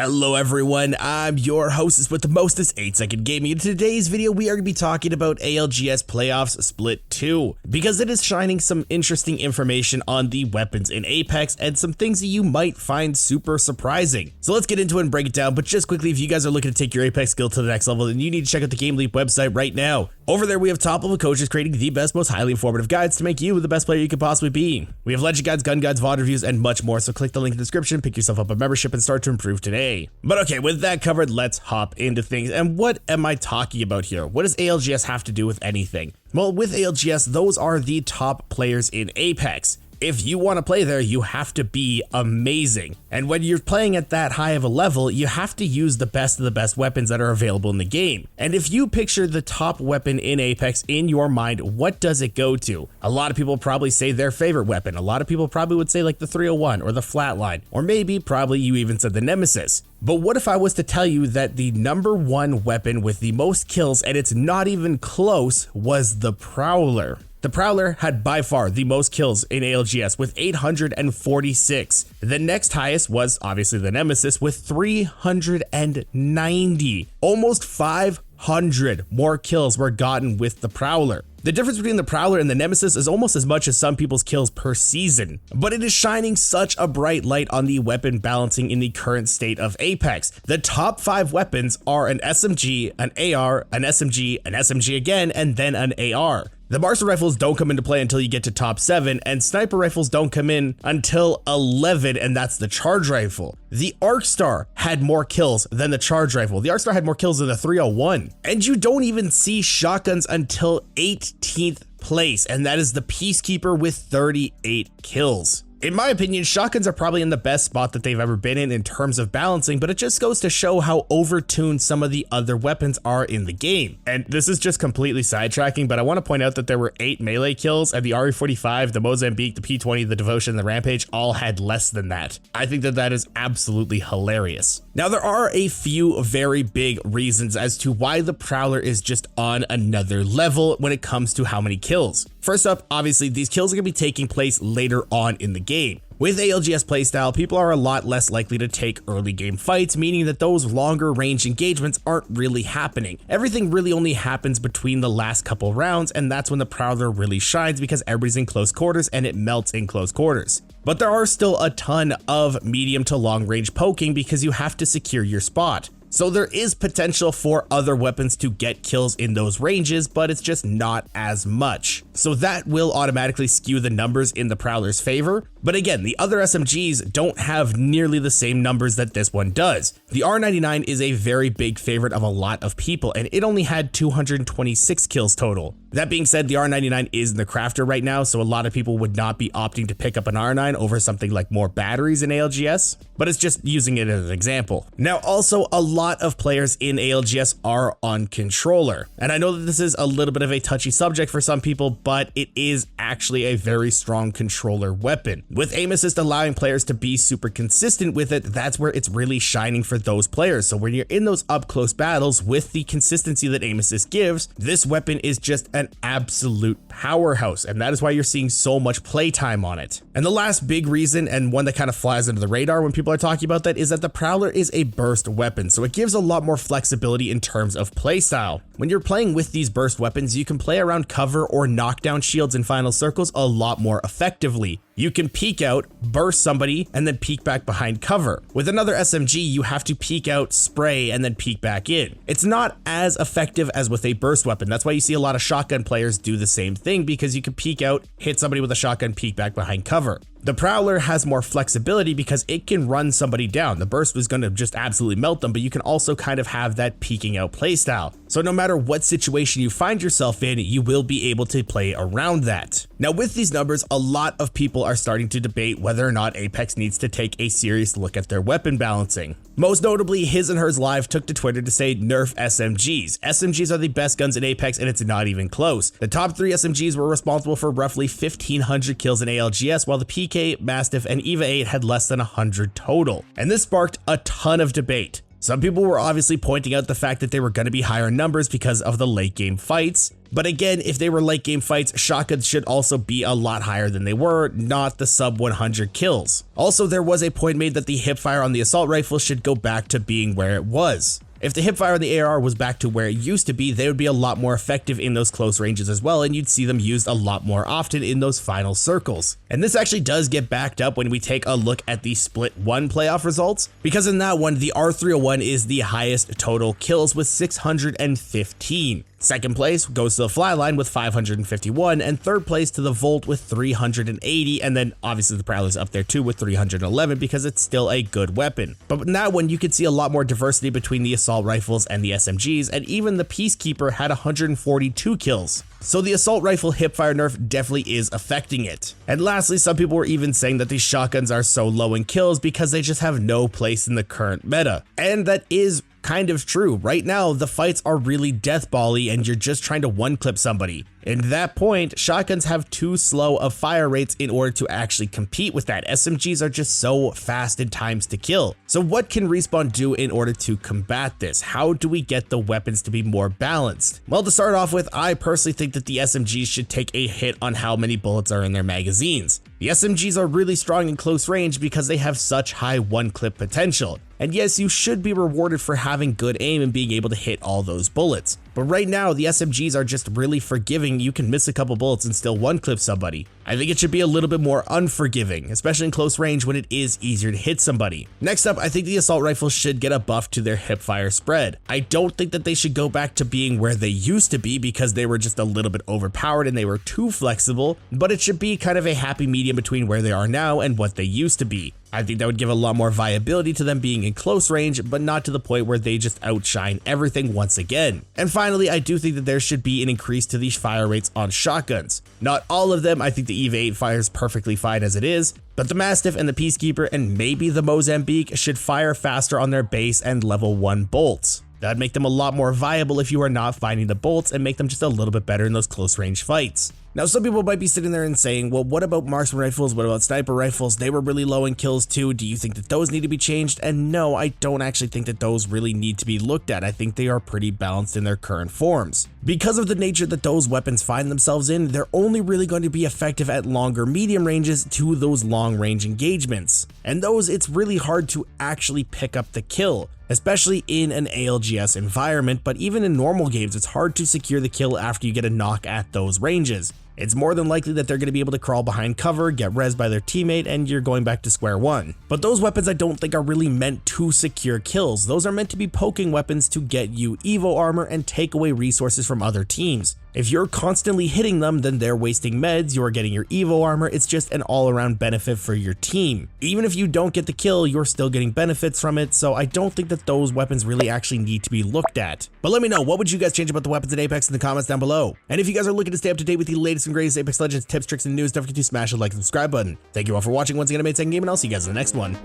Hello everyone, I'm your hostess with the mostest 8-second gaming. In today's video, we are going to be talking about ALGS Playoffs Split 2, because it is shining some interesting information on the weapons in Apex and some things that you might find super surprising. So let's get into it and break it down, but just quickly, if you guys are looking to take your Apex skill to the next level, then you need to check out the GameLeap website right now. Over there, we have top-level coaches creating the best, most highly informative guides to make you the best player you could possibly be. We have legend guides, gun guides, VOD reviews, and much more, so click the link in the description, pick yourself up a membership, and start to improve today. But okay, with that covered, let's hop into things. And what am I talking about here? What does ALGS have to do with anything? Well, with ALGS, those are the top players in Apex. If you want to play there, you have to be amazing. And when you're playing at that high of a level, you have to use the best of the best weapons that are available in the game. And if you picture the top weapon in Apex in your mind, what does it go to? A lot of people probably say their favorite weapon. A lot of people probably would say like the 301 or the flatline, or maybe probably you even said the Nemesis. But what if I was to tell you that the #1 weapon with the most kills, and it's not even close, was the Prowler? The Prowler had by far the most kills in ALGS with 846. The next highest was obviously the Nemesis with 390. Almost 500 more kills were gotten with the Prowler. The difference between the Prowler and the Nemesis is almost as much as some people's kills per season, but it is shining such a bright light on the weapon balancing in the current state of Apex. The top 5 weapons are an SMG, an AR, an SMG again, and then an AR. The Marksman rifles don't come into play until you get to top 7, and sniper rifles don't come in until 11, and that's the charge rifle. The Arcstar had more kills than the charge rifle. The Arcstar had more kills than the 301. And you don't even see shotguns until 18th place, and that is the Peacekeeper with 38 kills. In my opinion, shotguns are probably in the best spot that they've ever been in terms of balancing, but it just goes to show how overtuned some of the other weapons are in the game. And this is just completely sidetracking, but I want to point out that there were 8 melee kills, and the RE45, the Mozambique, the P20, the Devotion, the Rampage all had less than that. I think that that is absolutely hilarious. Now, there are a few very big reasons as to why the Prowler is just on another level when it comes to how many kills. First up, obviously, these kills are going to be taking place later on in the game. With ALGS playstyle, people are a lot less likely to take early game fights, meaning that those longer range engagements aren't really happening. Everything really only happens between the last couple rounds, and that's when the Prowler really shines because everybody's in close quarters and it melts in close quarters. But there are still a ton of medium to long range poking because you have to secure your spot. So there is potential for other weapons to get kills in those ranges, but it's just not as much. So that will automatically skew the numbers in the Prowler's favor. But again, the other SMGs don't have nearly the same numbers that this one does. The R99 is a very big favorite of a lot of people, and it only had 226 kills total. That being said, the R99 is in the crafter right now, so a lot of people would not be opting to pick up an R9 over something like more batteries in ALGS, but it's just using it as an example. Now, also, a lot of players in ALGS are on controller, and I know that this is a little bit of a touchy subject for some people, but it is actually a very strong controller weapon. With aim assist allowing players to be super consistent with it, that's where it's really shining for those players. So when you're in those up close battles with the consistency that aim assist gives, this weapon is just an absolute powerhouse, and that is why you're seeing so much playtime on it. And the last big reason, and one that kind of flies under the radar when people are talking about that, is that the Prowler is a burst weapon, so it gives a lot more flexibility in terms of playstyle. When you're playing with these burst weapons, you can play around cover or knockdown shields in final circles a lot more effectively. You can peek out, burst somebody, and then peek back behind cover. With another SMG, you have to peek out, spray, and then peek back in. It's not as effective as with a burst weapon. That's why you see a lot of shotgun players do the same thing, because you can peek out, hit somebody with a shotgun, peek back behind cover. The Prowler has more flexibility because it can run somebody down. The burst was going to just absolutely melt them, but you can also kind of have that peeking out playstyle. So no matter what situation you find yourself in, you will be able to play around that. Now, with these numbers, a lot of people are starting to debate whether or not Apex needs to take a serious look at their weapon balancing. Most notably, His and Hers Live took to Twitter to say nerf SMGs. SMGs are the best guns in Apex, and it's not even close. The top 3 SMGs were responsible for roughly 1,500 kills in ALGS, while the PK, Mastiff, and EVA 8 had less than 100 total. And this sparked a ton of debate. Some people were obviously pointing out the fact that they were going to be higher in numbers because of the late game fights. But again, if they were late game fights, shotguns should also be a lot higher than they were, not the sub 100 kills. Also, there was a point made that the hipfire on the assault rifle should go back to being where it was. If the hipfire on the AR was back to where it used to be, they would be a lot more effective in those close ranges as well, and you'd see them used a lot more often in those final circles. And this actually does get backed up when we take a look at the Split 1 playoff results, because in that one, the R301 is the highest total kills with 615. Second place goes to the Flyline with 551, and third place to the Volt with 380, and then obviously the Prowler's up there too with 311 because it's still a good weapon. But in that one, you could see a lot more diversity between the assault rifles and the SMGs, and even the Peacekeeper had 142 kills. So the assault rifle hipfire nerf definitely is affecting it. And lastly, some people were even saying that these shotguns are so low in kills because they just have no place in the current meta. And that is kind of true. Right now, the fights are really deathball-y and you're just trying to one-clip somebody. In that point, shotguns have too slow of fire rates in order to actually compete with that. SMGs are just so fast in times to kill. So what can Respawn do in order to combat this? How do we get the weapons to be more balanced? Well, to start off with, I personally think that the SMGs should take a hit on how many bullets are in their magazines. The SMGs are really strong in close range because they have such high one-clip potential. And yes, you should be rewarded for having good aim and being able to hit all those bullets. But right now, the SMGs are just really forgiving. You can miss a couple bullets and still one-clip somebody. I think it should be a little bit more unforgiving, especially in close range when it is easier to hit somebody. Next up, I think the assault rifles should get a buff to their hipfire spread. I don't think that they should go back to being where they used to be because they were just a little bit overpowered and they were too flexible, but it should be kind of a happy medium between where they are now and what they used to be. I think that would give a lot more viability to them being in close range, but not to the point where they just outshine everything once again. And finally, I do think that there should be an increase to these fire rates on shotguns. Not all of them. I think the EVA 8 fires perfectly fine as it is, but the Mastiff and the Peacekeeper and maybe the Mozambique should fire faster on their base and level 1 bolts. That'd make them a lot more viable if you are not finding the bolts and make them just a little bit better in those close range fights. Now, some people might be sitting there and saying, well, what about marksman rifles? What about sniper rifles? They were really low in kills too. Do you think that those need to be changed? And no, I don't actually think that those really need to be looked at. I think they are pretty balanced in their current forms. Because of the nature that those weapons find themselves in, they're only really going to be effective at longer medium ranges to those long range engagements. And those, it's really hard to actually pick up the kill, especially in an ALGS environment, but even in normal games, it's hard to secure the kill after you get a knock at those ranges. It's more than likely that they're going to be able to crawl behind cover, get rezzed by their teammate, and you're going back to square one. But those weapons I don't think are really meant to secure kills. Those are meant to be poking weapons to get you Evo armor and take away resources from other teams. If you're constantly hitting them, then they're wasting meds, you're getting your Evo armor, it's just an all-around benefit for your team. Even if you don't get the kill, you're still getting benefits from it, so I don't think that those weapons really actually need to be looked at. But let me know, what would you guys change about the weapons in Apex in the comments down below? And if you guys are looking to stay up to date with the latest and greatest Apex Legends tips, tricks, and news, don't forget to smash the like and subscribe button. Thank you all for watching. Once again, I made Second Game, and I'll see you guys in the next one.